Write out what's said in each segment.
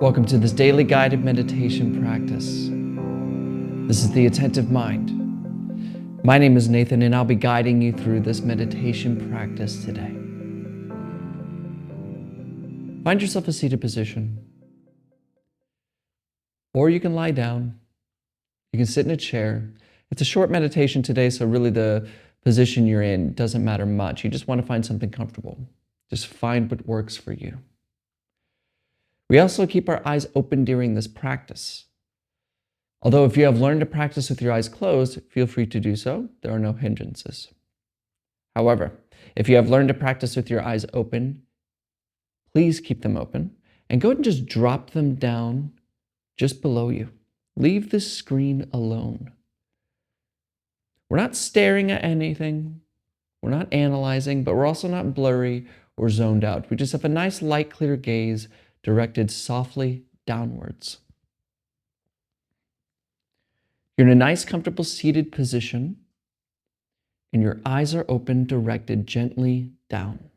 Welcome to this daily guided meditation practice. This is the Attentive Mind. My name is Nathan, and I'll be guiding you through this meditation practice today. Find yourself a seated position, or you can lie down. You can sit in a chair. It's a short meditation today, so really the position you're in doesn't matter much. You just want to find something comfortable. Just find what works for you. We also keep our eyes open during this practice. Although if you have learned to practice with your eyes closed, feel free to do so. There are no hindrances. However, if you have learned to practice with your eyes open, please keep them open and go ahead and just drop them down just below you. Leave the screen alone. We're not staring at anything. We're not analyzing, but we're also not blurry or zoned out. We just have a nice light, clear gaze directed softly downwards. You're in a nice, comfortable seated position, and your eyes are open, directed gently down.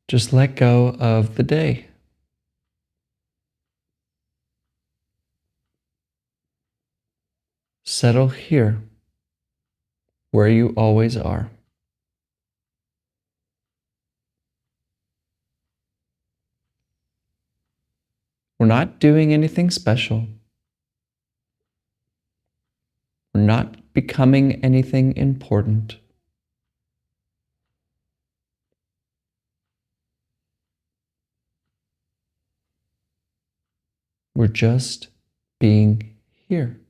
Just let go of the day. Settle here, where you always are. We're not doing anything special. We're not becoming anything important. We're just being here.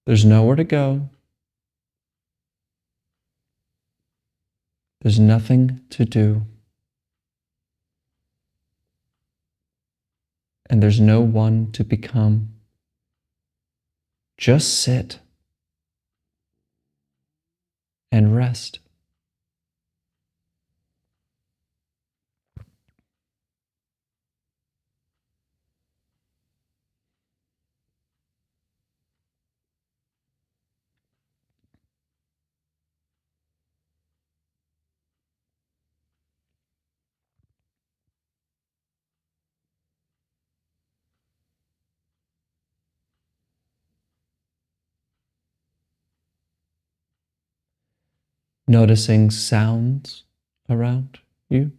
There's nowhere to go. There's nothing to do. And there's no one to become. Just sit and rest. Noticing sounds around you.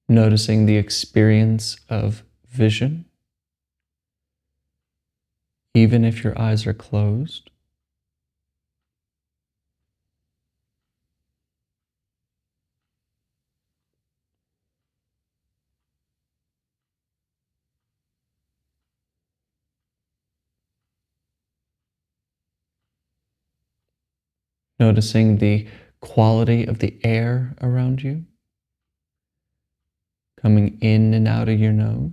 Noticing the experience of vision, even if your eyes are closed. Noticing the quality of the air around you, coming in and out of your nose.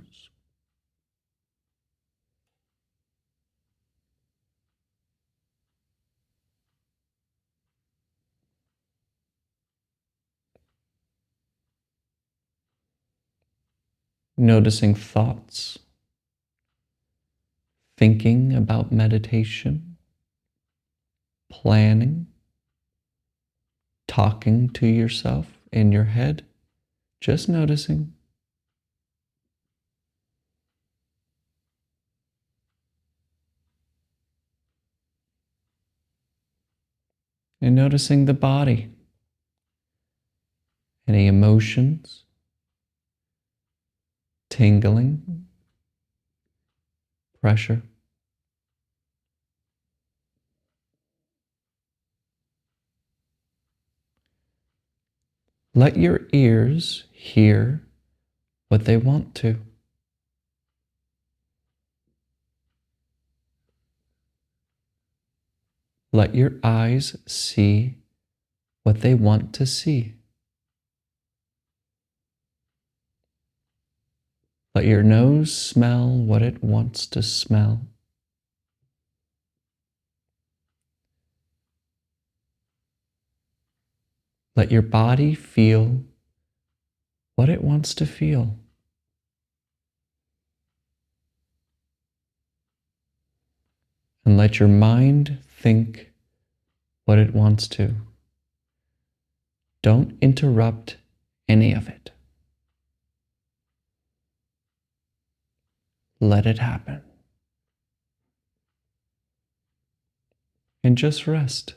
Noticing thoughts, thinking about meditation, planning, talking to yourself in your head. Just noticing. And noticing the body. Any emotions, tingling, pressure. Let your ears hear what they want to. Let your eyes see what they want to see. Let your nose smell what it wants to smell. Let your body feel what it wants to feel. And let your mind think what it wants to. Don't interrupt any of it. Let it happen. And just rest.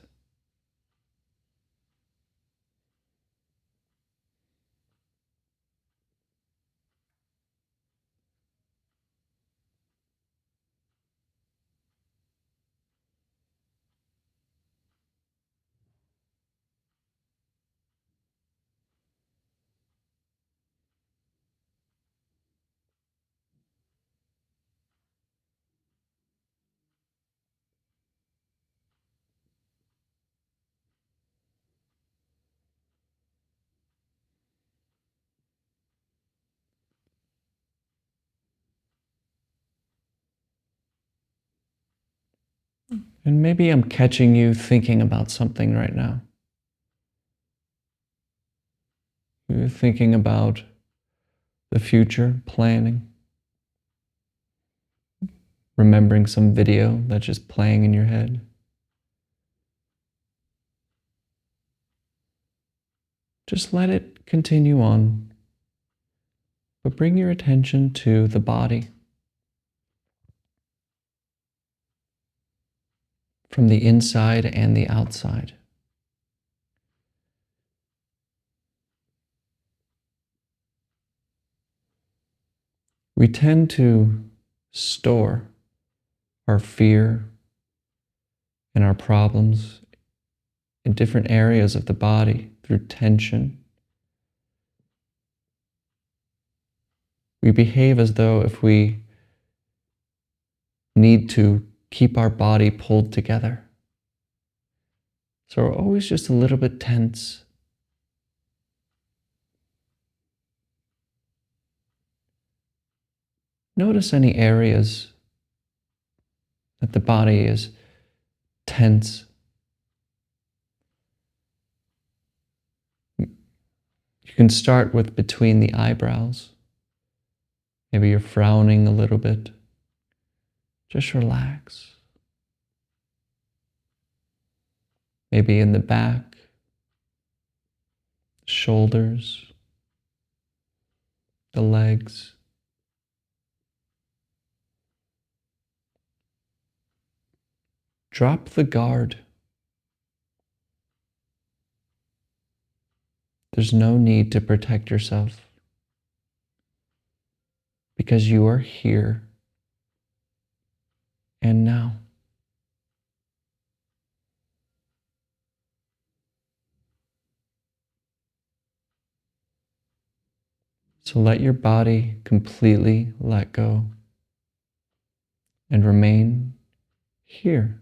And maybe I'm catching you thinking about something right now. You're thinking about the future, planning, remembering some video that's just playing in your head. Just let it continue on, but bring your attention to the body. From the inside and the outside. We tend to store our fear and our problems in different areas of the body through tension. We behave as though if we need to keep our body pulled together. So we're always just a little bit tense. Notice any areas that the body is tense. You can start with between the eyebrows. Maybe you're frowning a little bit. Just relax. Maybe in the back, shoulders, the legs. Drop the guard. There's no need to protect yourself because you are here and now. So let your body completely let go and remain here.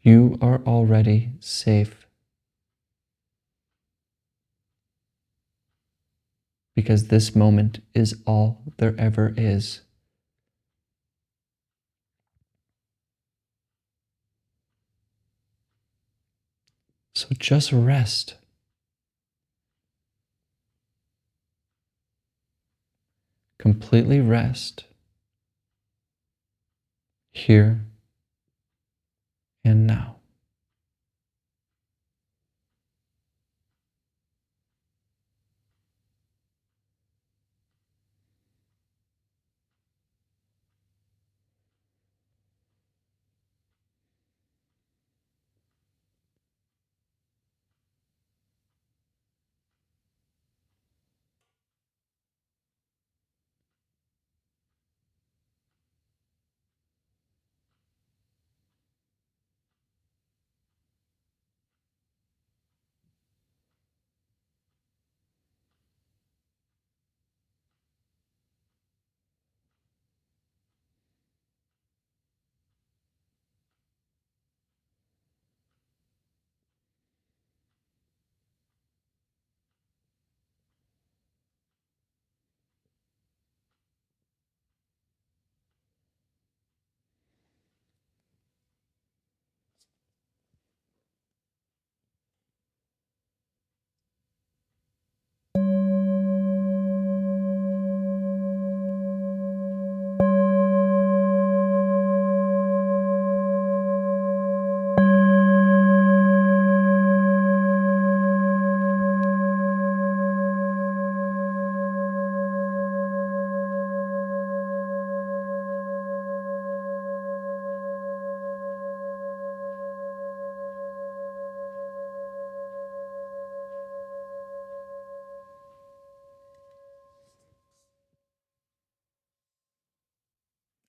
You are already safe because this moment is all there ever is. So just rest. completely rest here and now.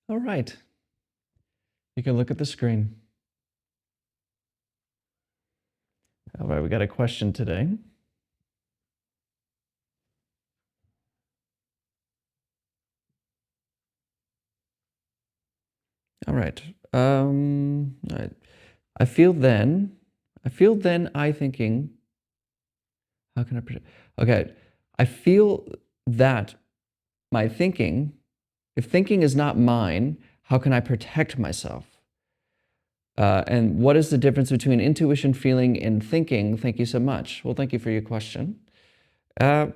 All right. You can look at the screen. All right, we got a question today. All right. All right. I feel then I thinking, how can I predict? Okay. I feel that my thinking, if thinking is not mine, how can I protect myself? And what is the difference between intuition, feeling, and thinking? Thank you so much. Well, thank you for your question. Uh,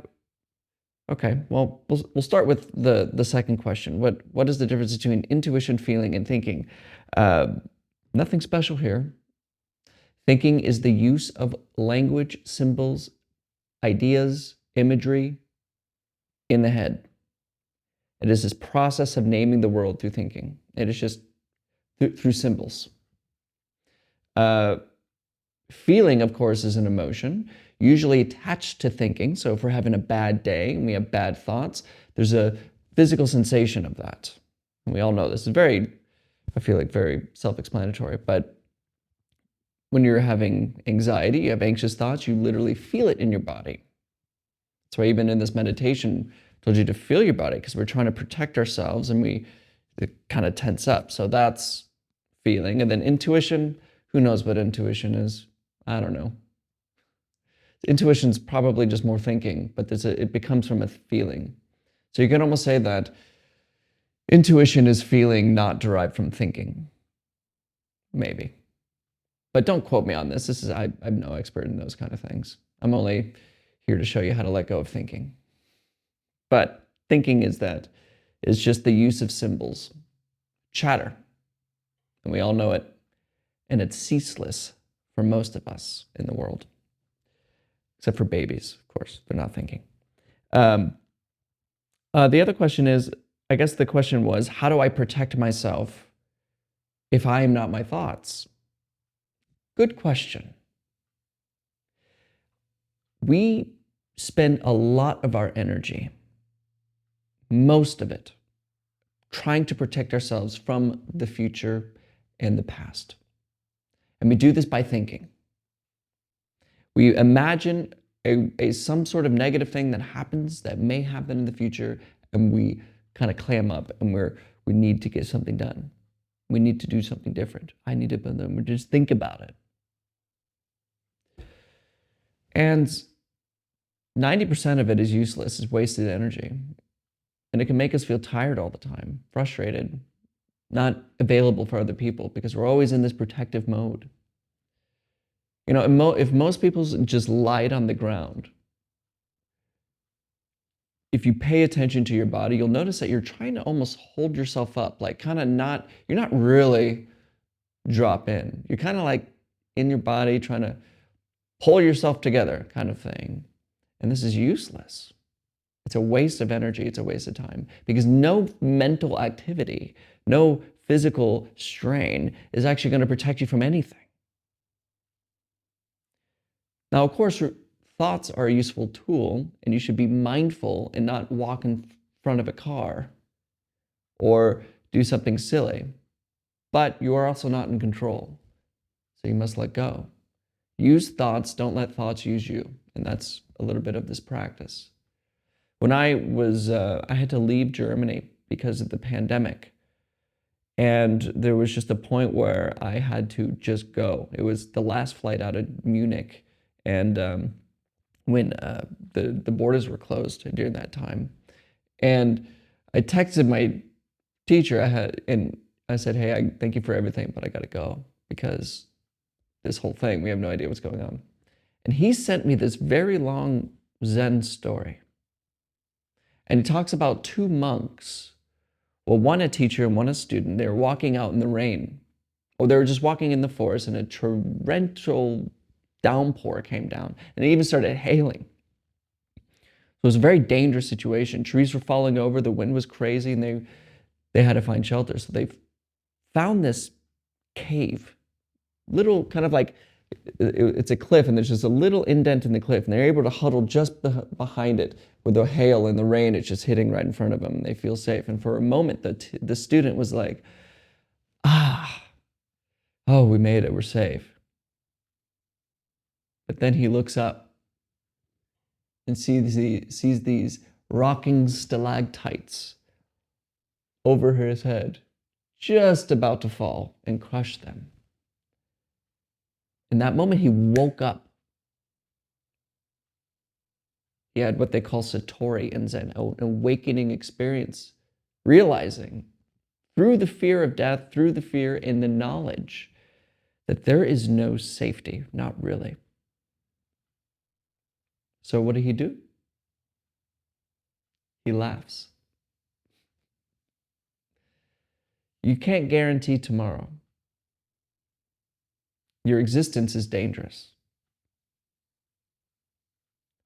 okay, well, we'll start with the second question. What is the difference between intuition, feeling, and thinking? Uh, Nothing special here. Thinking is the use of language, symbols, ideas, imagery in the head. It is this process of naming the world through thinking. It is just through symbols. Feeling, of course, is an emotion, usually attached to thinking. So if we're having a bad day and we have bad thoughts, there's a physical sensation of that. And we all know this is I feel like very self-explanatory, but when you're having anxiety, you have anxious thoughts, you literally feel it in your body. That's why even in this meditation, I told you to feel your body, because we're trying to protect ourselves and we kind of tense up. So that's feeling. And then intuition, who knows what intuition is? I don't know. Intuition's probably just more thinking, but it becomes from a feeling. So you can almost say that intuition is feeling not derived from thinking. Maybe. But don't quote me on this. I'm no expert in those kind of things. I'm only here to show you how to let go of thinking. But thinking is just the use of symbols. Chatter. And we all know it. And it's ceaseless for most of us in the world. Except for babies, of course. They're not thinking. The other question is, I guess the question was, how do I protect myself if I am not my thoughts? Good question. We spend a lot of our energy, most of it, trying to protect ourselves from the future and the past. And we do this by thinking. We imagine some sort of negative thing that happens, that may happen in the future, and we kind of clam up and we need to get something done. We need to do something different. I need to, we just think about it. And 90% of it is useless, is wasted energy. And it can make us feel tired all the time, frustrated, not available for other people, because we're always in this protective mode. You know, if most people just lied on the ground, if you pay attention to your body, you'll notice that you're trying to almost hold yourself up, like kind of not, you're not really drop in. You're kind of like in your body trying to pull yourself together kind of thing. And this is useless. It's a waste of energy. It's a waste of time because no mental activity, no physical strain is actually going to protect you from anything. Now, of course, thoughts are a useful tool, and you should be mindful and not walk in front of a car or do something silly. But you are also not in control, so you must let go. Use thoughts, don't let thoughts use you, and that's a little bit of this practice. When I had to leave Germany because of the pandemic, and there was just a point where I had to just go. It was the last flight out of Munich, and when the borders were closed during that time. And I texted my teacher, and I said, hey, I thank you for everything, but I gotta go because this whole thing, we have no idea what's going on. And he sent me this very long Zen story. And he talks about two monks. Well, one a teacher and one a student. They were walking out in the rain. Or they were just walking in the forest and a torrential downpour came down. And it even started hailing. So it was a very dangerous situation. Trees were falling over, the wind was crazy, and they had to find shelter. So they found this cave, little kind of like, it's a cliff, and there's just a little indent in the cliff, and they're able to huddle just behind it with the hail and the rain. It's just hitting right in front of them, and they feel safe. And for a moment, the student was like, oh, we made it, we're safe. But then he looks up and sees these rocking stalactites over his head, just about to fall and crush them. In that moment, he woke up. He had what they call satori in Zen, an awakening experience, realizing through the fear of death, through the fear in the knowledge that there is no safety, not really. So what did he do? He laughs. You can't guarantee tomorrow. Your existence is dangerous.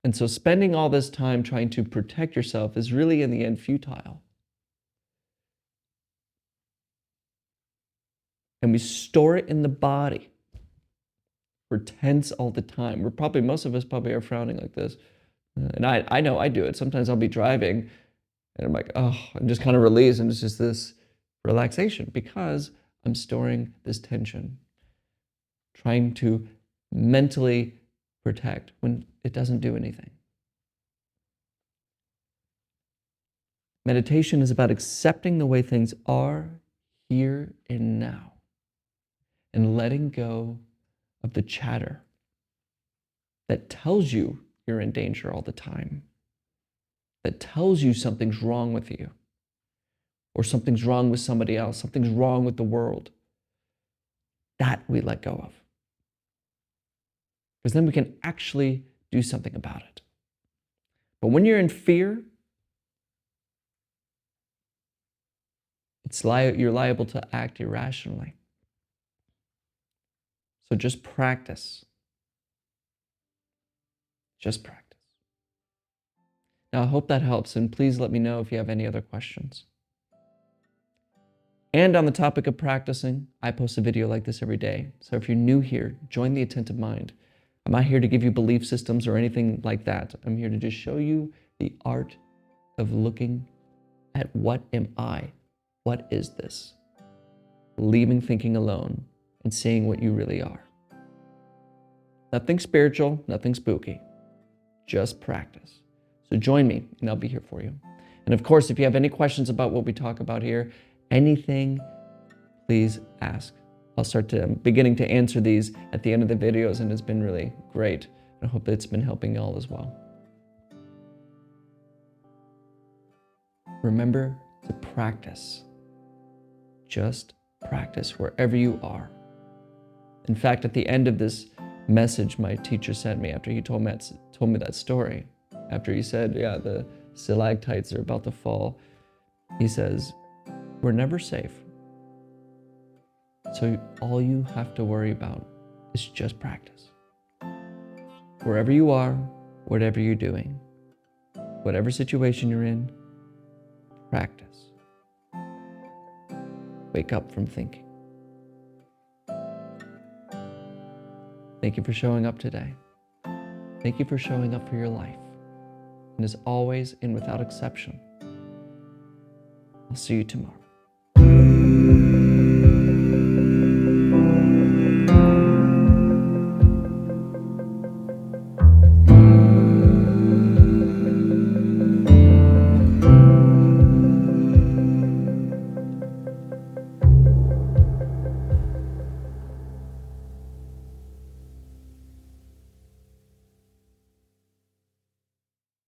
And so spending all this time trying to protect yourself is really in the end futile. And we store it in the body. We're tense all the time. Most of us probably are frowning like this. And I know I do it. Sometimes I'll be driving and I'm like, oh, I'm just kind of released, and it's just this relaxation because I'm storing this tension, trying to mentally protect when it doesn't do anything. Meditation is about accepting the way things are here and now and letting go of the chatter that tells you you're in danger all the time, that tells you something's wrong with you, or something's wrong with somebody else, something's wrong with the world. That we let go of. Because then we can actually do something about it. But when you're in fear, you're liable to act irrationally. So just practice. Just practice. Now, I hope that helps, and please let me know if you have any other questions. And on the topic of practicing, I post a video like this every day. So if you're new here, join the Attentive Mind. I'm not here to give you belief systems or anything like that. I'm here to just show you the art of looking at what am I? What is this? Leaving thinking alone and seeing what you really are. Nothing spiritual, nothing spooky. Just practice. So join me and I'll be here for you. And of course, if you have any questions about what we talk about here, anything, please ask. I'm beginning to answer these at the end of the videos, and it's been really great. I hope it's been helping y'all as well. Remember to practice. Just practice wherever you are. In fact, at the end of this message my teacher sent me after he told me that story, after he said, yeah, stalactites are about to fall. He says, we're never safe. So all you have to worry about is just practice. Wherever you are, whatever you're doing, whatever situation you're in, practice. Wake up from thinking. Thank you for showing up today. Thank you for showing up for your life. And as always, and without exception, I'll see you tomorrow.